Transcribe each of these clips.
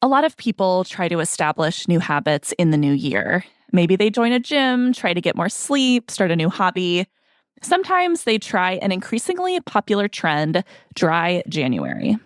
A lot of people try to establish new habits in the new year. Maybe they join a gym, try to get more sleep, start a new hobby. Sometimes they try an increasingly popular trend, dry January.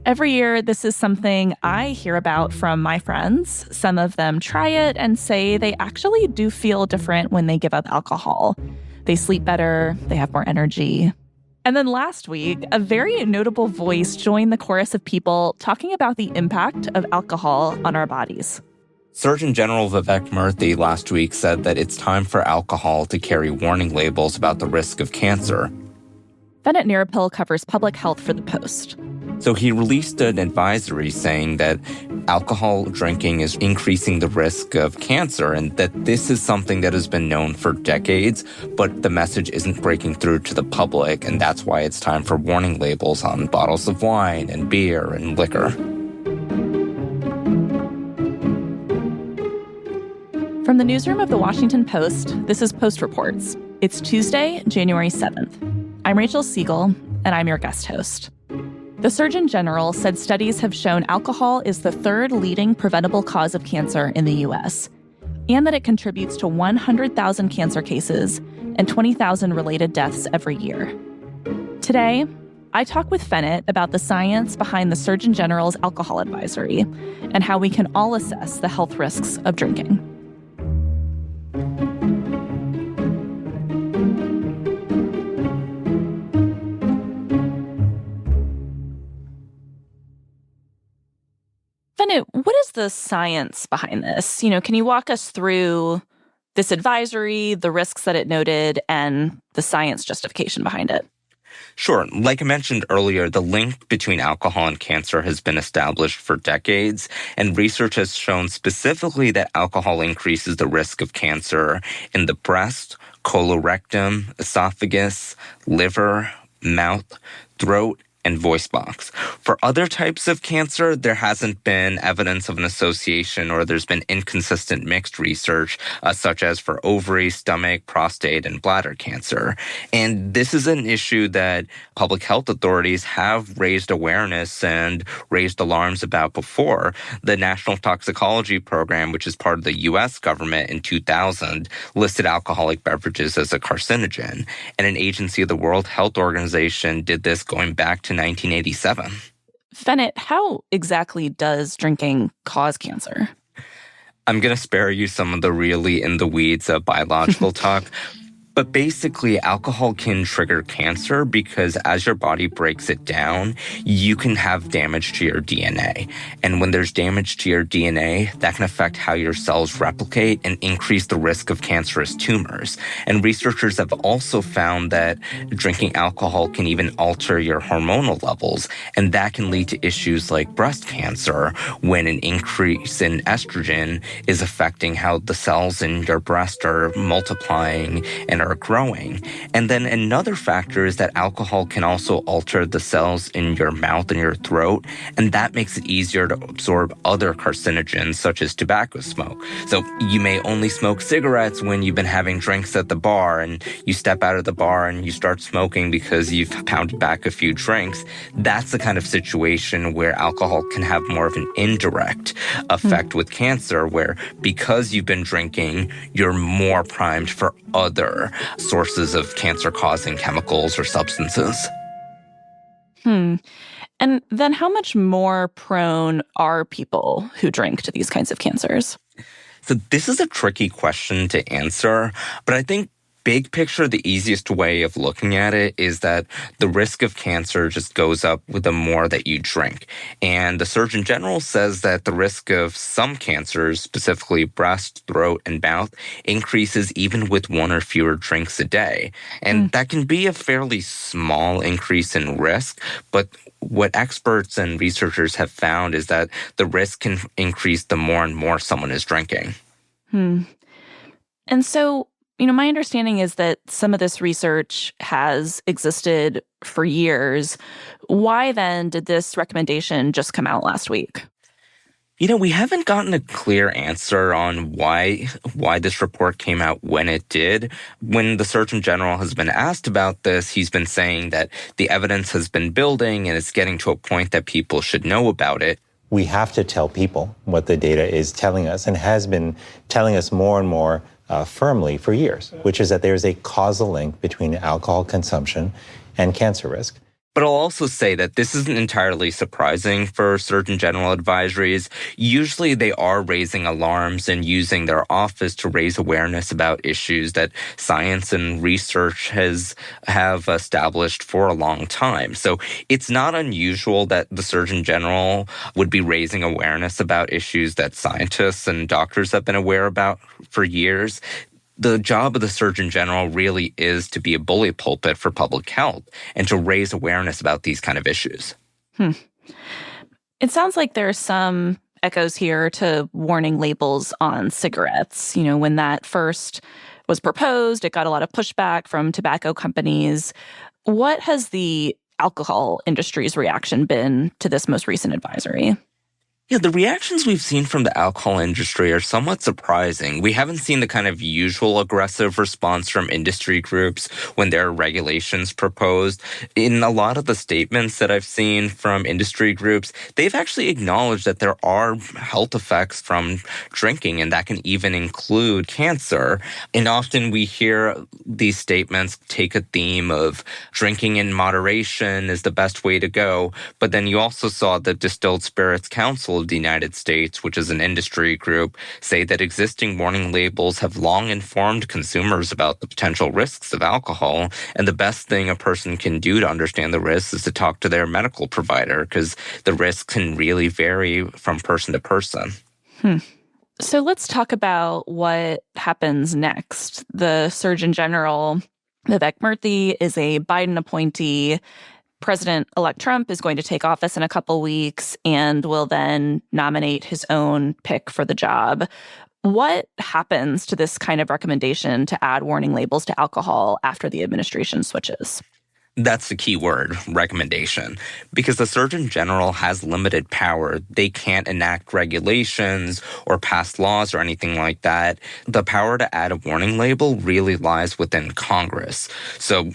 Every year, this is something I hear about from my friends. Some of them try it and say they actually do feel different when they give up alcohol. They sleep better, they have more energy. And then last week, a very notable voice joined the chorus of people talking about the impact of alcohol on our bodies. Surgeon General Vivek Murthy last week said that it's time for alcohol to carry warning labels about the risk of cancer. Bennett Nirapil covers public health for The Post. So he released an advisory saying that alcohol drinking is increasing the risk of cancer and that this is something that has been known for decades, but the message isn't breaking through to the public, and that's why it's time for warning labels on bottles of wine and beer and liquor. From the newsroom of The Washington Post, this is Post Reports. It's Tuesday, January 7th. I'm Rachel Siegel, and I'm your guest host. The Surgeon General said studies have shown alcohol is the third leading preventable cause of cancer in the U.S., and that it contributes to 100,000 cancer cases and 20,000 related deaths every year. Today, I talk with Bennett about the science behind the Surgeon General's alcohol advisory and how we can all assess the health risks of drinking. Bennett, what is the science behind this? Can you walk us through this advisory, the risks that it noted, and the science justification behind it? Sure. Like I mentioned earlier, the link between alcohol and cancer has been established for decades, and research has shown specifically that alcohol increases the risk of cancer in the breast, colorectum, esophagus, liver, mouth, throat, and voice box. For other types of cancer, there hasn't been evidence of an association, or there's been inconsistent mixed research, such as for ovary, stomach, prostate, and bladder cancer. And this is an issue that public health authorities have raised awareness and raised alarms about before. The National Toxicology Program, which is part of the U.S. government in 2000, listed alcoholic beverages as a carcinogen. And an agency of the World Health Organization did this going back to 1987. Bennett, how exactly does drinking cause cancer? I'm going to spare you some of the really in-the-weeds biological talk. But basically, alcohol can trigger cancer because as your body breaks it down, you can have damage to your DNA. And when there's damage to your DNA, that can affect how your cells replicate and increase the risk of cancerous tumors. And researchers have also found that drinking alcohol can even alter your hormonal levels. And that can lead to issues like breast cancer when an increase in estrogen is affecting how the cells in your breast are multiplying and are growing. And then another factor is that alcohol can also alter the cells in your mouth and your throat, and that makes it easier to absorb other carcinogens such as tobacco smoke. So you may only smoke cigarettes when you've been having drinks at the bar, and you step out of the bar and you start smoking because you've pounded back a few drinks. That's the kind of situation where alcohol can have more of an indirect effect with cancer, where because you've been drinking, you're more primed for other sources of cancer-causing chemicals or substances. And then how much more prone are people who drink to these kinds of cancers? So this is a tricky question to answer, but I think big picture, the easiest way of looking at it is that the risk of cancer just goes up with the more that you drink. And the Surgeon General says that the risk of some cancers, specifically breast, throat, and mouth, increases even with one or fewer drinks a day. And that can be a fairly small increase in risk, but what experts and researchers have found is that the risk can increase the more and more someone is drinking. And so, my understanding is that some of this research has existed for years. Why then did this recommendation just come out last week? We haven't gotten a clear answer on why this report came out when it did. When the Surgeon General has been asked about this, he's been saying that the evidence has been building and it's getting to a point that people should know about it. We have to tell people what the data is telling us and has been telling us more and more firmly for years, which is that there's a causal link between alcohol consumption and cancer risk. But I'll also say that this isn't entirely surprising for Surgeon General advisories. Usually they are raising alarms and using their office to raise awareness about issues that science and research have established for a long time. So it's not unusual that the Surgeon General would be raising awareness about issues that scientists and doctors have been aware about for years. The job of the Surgeon General really is to be a bully pulpit for public health and to raise awareness about these kind of issues. It sounds like there are some echoes here to warning labels on cigarettes. When that first was proposed, it got a lot of pushback from tobacco companies. What has the alcohol industry's reaction been to this most recent advisory? Yeah, the reactions we've seen from the alcohol industry are somewhat surprising. We haven't seen the kind of usual aggressive response from industry groups when there are regulations proposed. In a lot of the statements that I've seen from industry groups, they've actually acknowledged that there are health effects from drinking, and that can even include cancer. And often we hear these statements take a theme of drinking in moderation is the best way to go. But then you also saw the Distilled Spirits Council of the United States, which is an industry group, say that existing warning labels have long informed consumers about the potential risks of alcohol, and the best thing a person can do to understand the risks is to talk to their medical provider, because the risks can really vary from person to person. So let's talk about what happens next. The Surgeon General, Vivek Murthy, is a Biden appointee. President-elect Trump is going to take office in a couple weeks and will then nominate his own pick for the job. What happens to this kind of recommendation to add warning labels to alcohol after the administration switches? That's the key word, recommendation. Because the Surgeon General has limited power. They can't enact regulations or pass laws or anything like that. The power to add a warning label really lies within Congress. So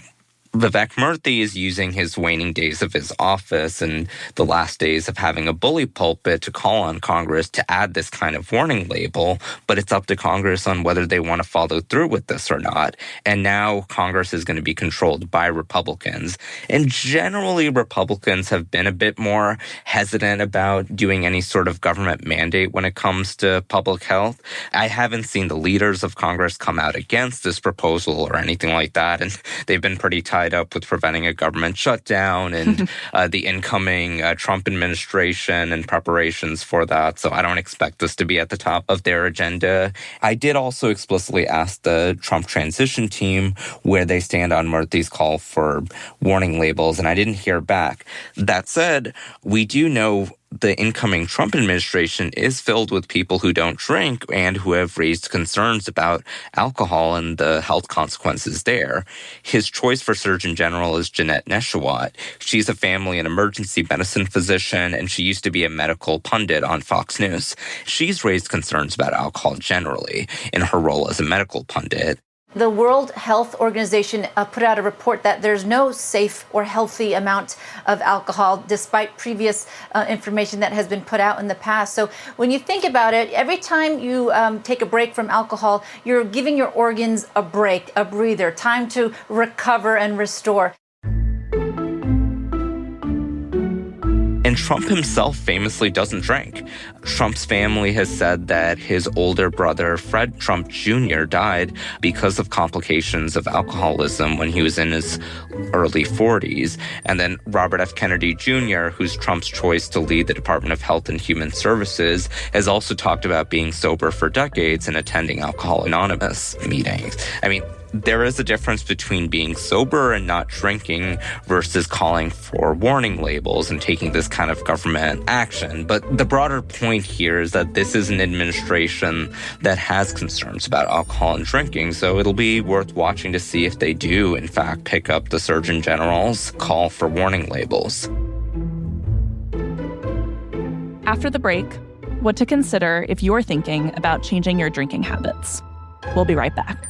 Vivek Murthy is using his waning days of his office and the last days of having a bully pulpit to call on Congress to add this kind of warning label, but it's up to Congress on whether they want to follow through with this or not. And now Congress is going to be controlled by Republicans. And generally, Republicans have been a bit more hesitant about doing any sort of government mandate when it comes to public health. I haven't seen the leaders of Congress come out against this proposal or anything like that, and they've been pretty tied up with preventing a government shutdown and the incoming Trump administration and preparations for that. So I don't expect this to be at the top of their agenda. I did also explicitly ask the Trump transition team where they stand on Murthy's call for warning labels, and I didn't hear back. That said, we do know the incoming Trump administration is filled with people who don't drink and who have raised concerns about alcohol and the health consequences there. His choice for Surgeon General is Jeanette Neshawat. She's a family and emergency medicine physician, and she used to be a medical pundit on Fox News. She's raised concerns about alcohol generally in her role as a medical pundit. The World Health Organization put out a report that there's no safe or healthy amount of alcohol, despite previous information that has been put out in the past. So when you think about it, every time you take a break from alcohol, you're giving your organs a break, a breather, time to recover and restore. And Trump himself famously doesn't drink. Trump's family has said that his older brother, Fred Trump Jr., died because of complications of alcoholism when he was in his early 40s. And then Robert F. Kennedy Jr., who's Trump's choice to lead the Department of Health and Human Services, has also talked about being sober for decades and attending Alcohol Anonymous meetings. I mean, there is a difference between being sober and not drinking versus calling for warning labels and taking this kind of government action. But the broader point here is that this is an administration that has concerns about alcohol and drinking, so it'll be worth watching to see if they do, in fact, pick up the Surgeon General's call for warning labels. After the break, what to consider if you're thinking about changing your drinking habits. We'll be right back.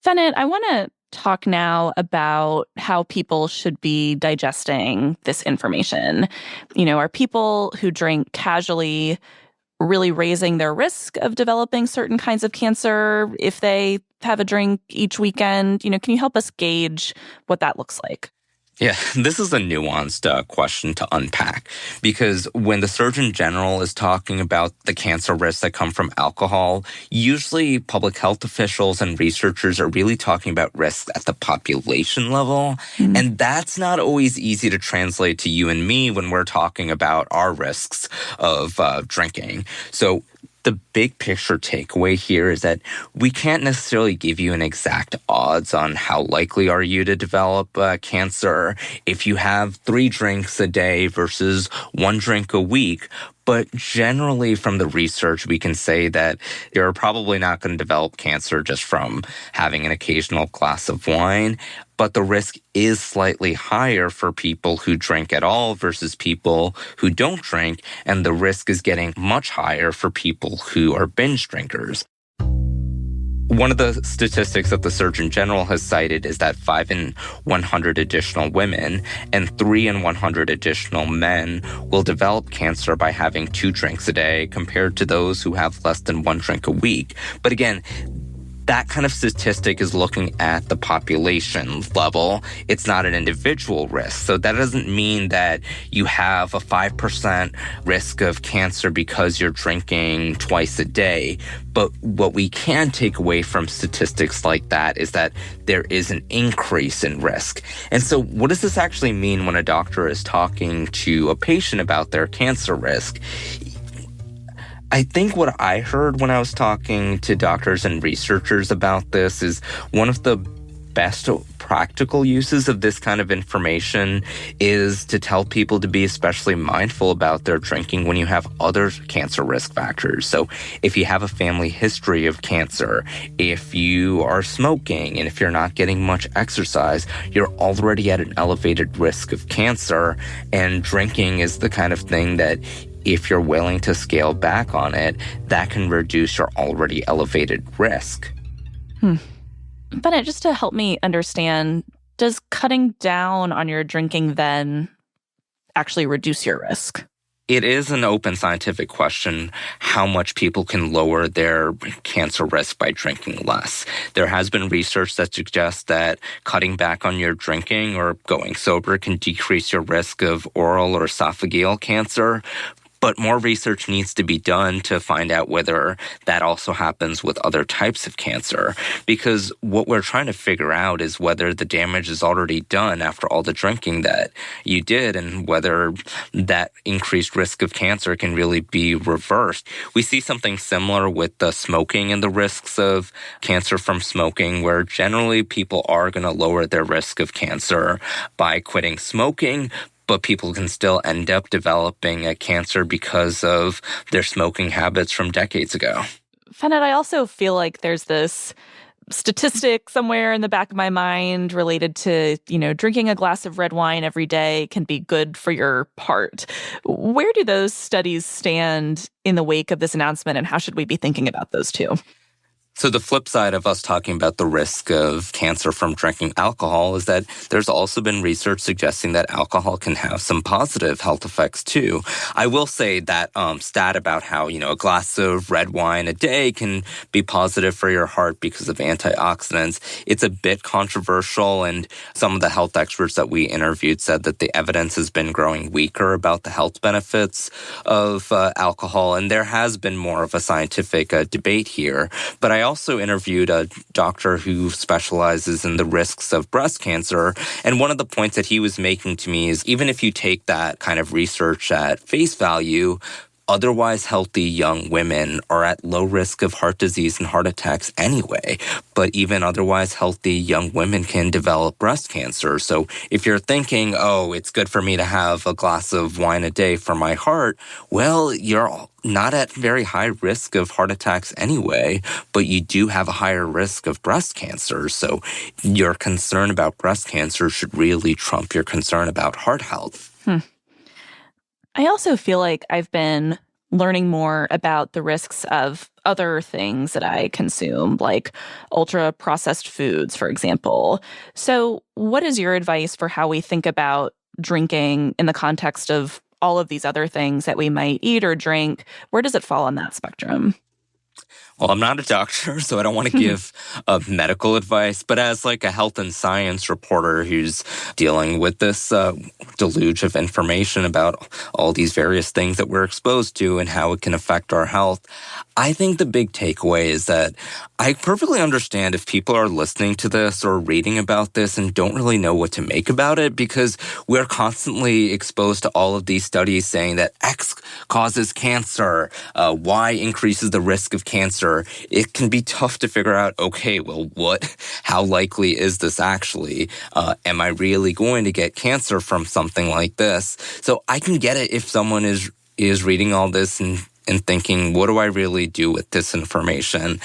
Fennett, I want to talk now about how people should be digesting this information. Are people who drink casually really raising their risk of developing certain kinds of cancer if they have a drink each weekend? Can you help us gauge what that looks like? Yeah, this is a nuanced question to unpack because when the Surgeon General is talking about the cancer risks that come from alcohol, usually public health officials and researchers are really talking about risks at the population level. Mm-hmm. And that's not always easy to translate to you and me when we're talking about our risks of drinking. So the big picture takeaway here is that we can't necessarily give you an exact odds on how likely are you to develop cancer if you have 3 drinks a day versus 1 drink a week. But generally from the research, we can say that you're probably not going to develop cancer just from having an occasional glass of wine. But the risk is slightly higher for people who drink at all versus people who don't drink. And the risk is getting much higher for people who are binge drinkers. One of the statistics that the Surgeon General has cited is that 5 in 100 additional women and 3 in 100 additional men will develop cancer by having 2 drinks a day compared to those who have less than 1 drink a week. But again, that kind of statistic is looking at the population level. It's not an individual risk. So that doesn't mean that you have a 5% risk of cancer because you're drinking twice a day. But what we can take away from statistics like that is that there is an increase in risk. And so what does this actually mean when a doctor is talking to a patient about their cancer risk? I think what I heard when I was talking to doctors and researchers about this is one of the best practical uses of this kind of information is to tell people to be especially mindful about their drinking when you have other cancer risk factors. So if you have a family history of cancer, if you are smoking, and if you're not getting much exercise, you're already at an elevated risk of cancer. And drinking is the kind of thing that if you're willing to scale back on it, that can reduce your already elevated risk. But just to help me understand, does cutting down on your drinking then actually reduce your risk? It is an open scientific question how much people can lower their cancer risk by drinking less. There has been research that suggests that cutting back on your drinking or going sober can decrease your risk of oral or esophageal cancer. But more research needs to be done to find out whether that also happens with other types of cancer. Because what we're trying to figure out is whether the damage is already done after all the drinking that you did and whether that increased risk of cancer can really be reversed. We see something similar with the smoking and the risks of cancer from smoking, where generally people are going to lower their risk of cancer by quitting smoking, but people can still end up developing a cancer because of their smoking habits from decades ago. Fennett, I also feel like there's this statistic somewhere in the back of my mind related to, drinking a glass of red wine every day can be good for your heart. Where do those studies stand in the wake of this announcement, and how should we be thinking about those two? So the flip side of us talking about the risk of cancer from drinking alcohol is that there's also been research suggesting that alcohol can have some positive health effects too. I will say that stat about how, a glass of red wine a day can be positive for your heart because of antioxidants. It's a bit controversial, and some of the health experts that we interviewed said that the evidence has been growing weaker about the health benefits of alcohol, and there has been more of a scientific debate here. But I also interviewed a doctor who specializes in the risks of breast cancer, and one of the points that he was making to me is even if you take that kind of research at face value, otherwise healthy young women are at low risk of heart disease and heart attacks anyway. But even otherwise healthy young women can develop breast cancer. So if you're thinking, oh, it's good for me to have a glass of wine a day for my heart, well, you're not at very high risk of heart attacks anyway, but you do have a higher risk of breast cancer. So your concern about breast cancer should really trump your concern about heart health. I also feel like I've been learning more about the risks of other things that I consume, like ultra-processed foods, for example. So what is your advice for how we think about drinking in the context of all of these other things that we might eat or drink? Where does it fall on that spectrum? Well, I'm not a doctor, so I don't want to give medical advice, but as like a health and science reporter who's dealing with this deluge of information about all these various things that we're exposed to and how it can affect our health, I think the big takeaway is that I perfectly understand if people are listening to this or reading about this and don't really know what to make about it, because we're constantly exposed to all of these studies saying that X causes cancer, Y increases the risk of cancer. It can be tough to figure out, okay, well, how likely is this actually? Am I really going to get cancer from something like this? So I can get it if someone is reading all this and thinking, what do I really do with this information?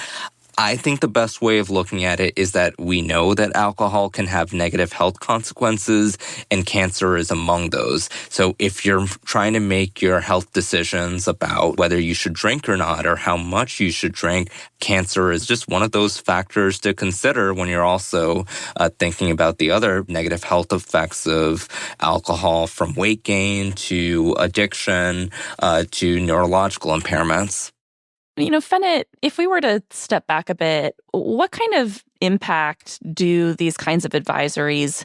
I think the best way of looking at it is that we know that alcohol can have negative health consequences, and cancer is among those. So if you're trying to make your health decisions about whether you should drink or not or how much you should drink, cancer is just one of those factors to consider when you're also thinking about the other negative health effects of alcohol, from weight gain to addiction to neurological impairments. Fennett, if we were to step back a bit, what kind of impact do these kinds of advisories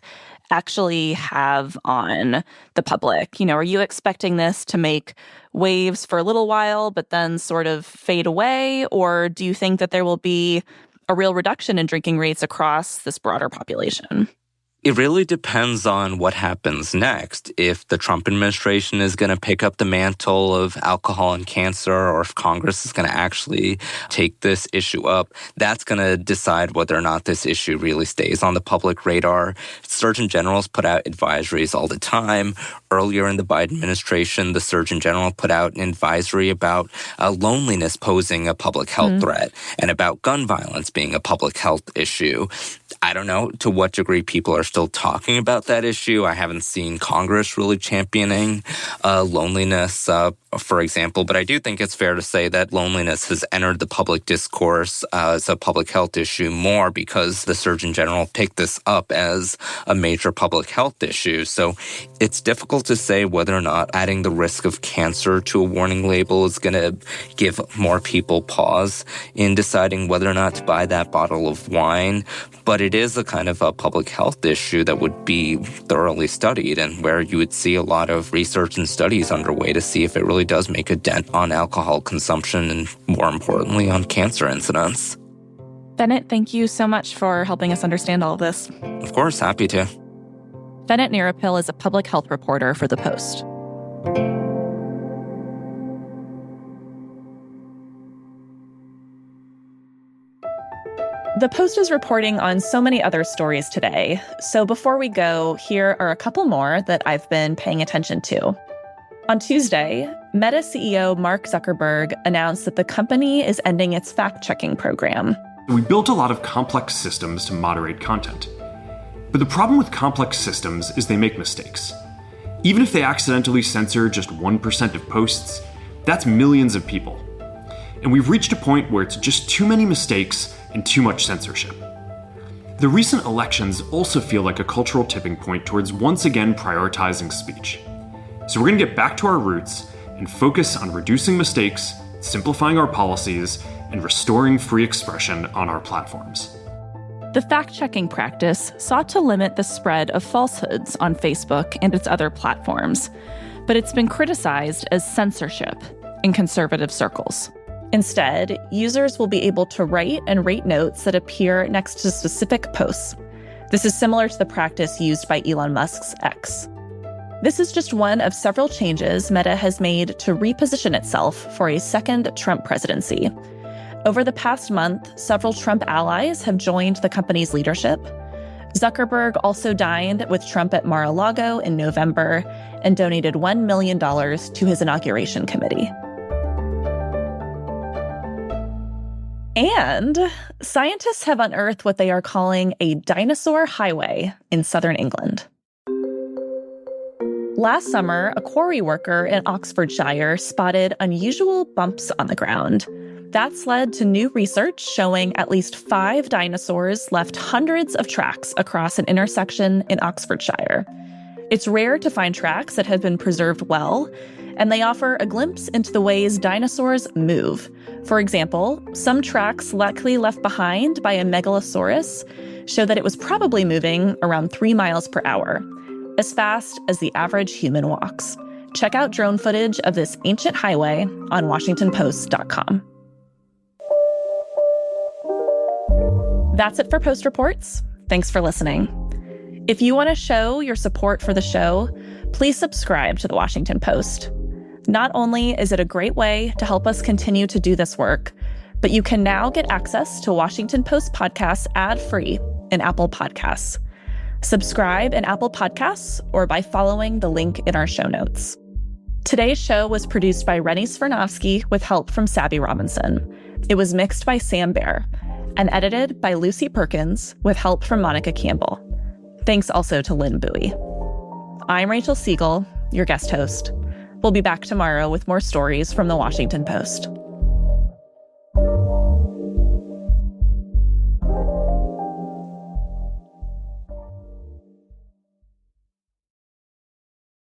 actually have on the public? Are you expecting this to make waves for a little while, but then sort of fade away? Or do you think that there will be a real reduction in drinking rates across this broader population? It really depends on what happens next. If the Trump administration is going to pick up the mantle of alcohol and cancer, or if Congress is going to actually take this issue up, that's going to decide whether or not this issue really stays on the public radar. Surgeon generals put out advisories all the time. Earlier in the Biden administration, the Surgeon General put out an advisory about loneliness posing a public health threat and about gun violence being a public health issue. I don't know to what degree people are still talking about that issue. I haven't seen Congress really championing loneliness, for example, but I do think it's fair to say that loneliness has entered the public discourse as a public health issue more because the Surgeon General picked this up as a major public health issue. So it's difficult to say whether or not adding the risk of cancer to a warning label is going to give more people pause in deciding whether or not to buy that bottle of wine. But it is a kind of a public health issue that would be thoroughly studied and where you would see a lot of research and studies underway to see if it really does make a dent on alcohol consumption and, more importantly, on cancer incidence. Bennett, thank you so much for helping us understand all of this. Of course, happy to. Bennett Nirapil is a public health reporter for The Post. The Post is reporting on so many other stories today. So before we go, here are a couple more that I've been paying attention to. On Tuesday, Meta CEO Mark Zuckerberg announced that the company is ending its fact-checking program. We built a lot of complex systems to moderate content. But the problem with complex systems is they make mistakes. Even if they accidentally censor just 1% of posts, that's millions of people. And we've reached a point where it's just too many mistakes and too much censorship. The recent elections also feel like a cultural tipping point towards once again prioritizing speech. So we're going to get back to our roots and focus on reducing mistakes, simplifying our policies, and restoring free expression on our platforms. The fact-checking practice sought to limit the spread of falsehoods on Facebook and its other platforms, but it's been criticized as censorship in conservative circles. Instead, users will be able to write and rate notes that appear next to specific posts. This is similar to the practice used by Elon Musk's X. This is just one of several changes Meta has made to reposition itself for a second Trump presidency. Over the past month, several Trump allies have joined the company's leadership. Zuckerberg also dined with Trump at Mar-a-Lago in November and donated $1 million to his inauguration committee. And scientists have unearthed what they are calling a Dinosaur Highway in southern England. Last summer, a quarry worker in Oxfordshire spotted unusual bumps on the ground. That's led to new research showing at least 5 dinosaurs left hundreds of tracks across an intersection in Oxfordshire. It's rare to find tracks that have been preserved well, and they offer a glimpse into the ways dinosaurs move. For example, some tracks likely left behind by a megalosaurus show that it was probably moving around 3 miles per hour, as fast as the average human walks. Check out drone footage of this ancient highway on WashingtonPost.com. That's it for Post Reports. Thanks for listening. If you want to show your support for the show, please subscribe to The Washington Post. Not only is it a great way to help us continue to do this work, but you can now get access to Washington Post podcasts ad-free in Apple Podcasts. Subscribe in Apple Podcasts or by following the link in our show notes. Today's show was produced by Rennie Svirnovsky with help from Sabby Robinson. It was mixed by Sam Baer and edited by Lucy Perkins with help from Monica Campbell. Thanks also to Lynn Bowie. I'm Rachel Siegel, your guest host. We'll be back tomorrow with more stories from The Washington Post.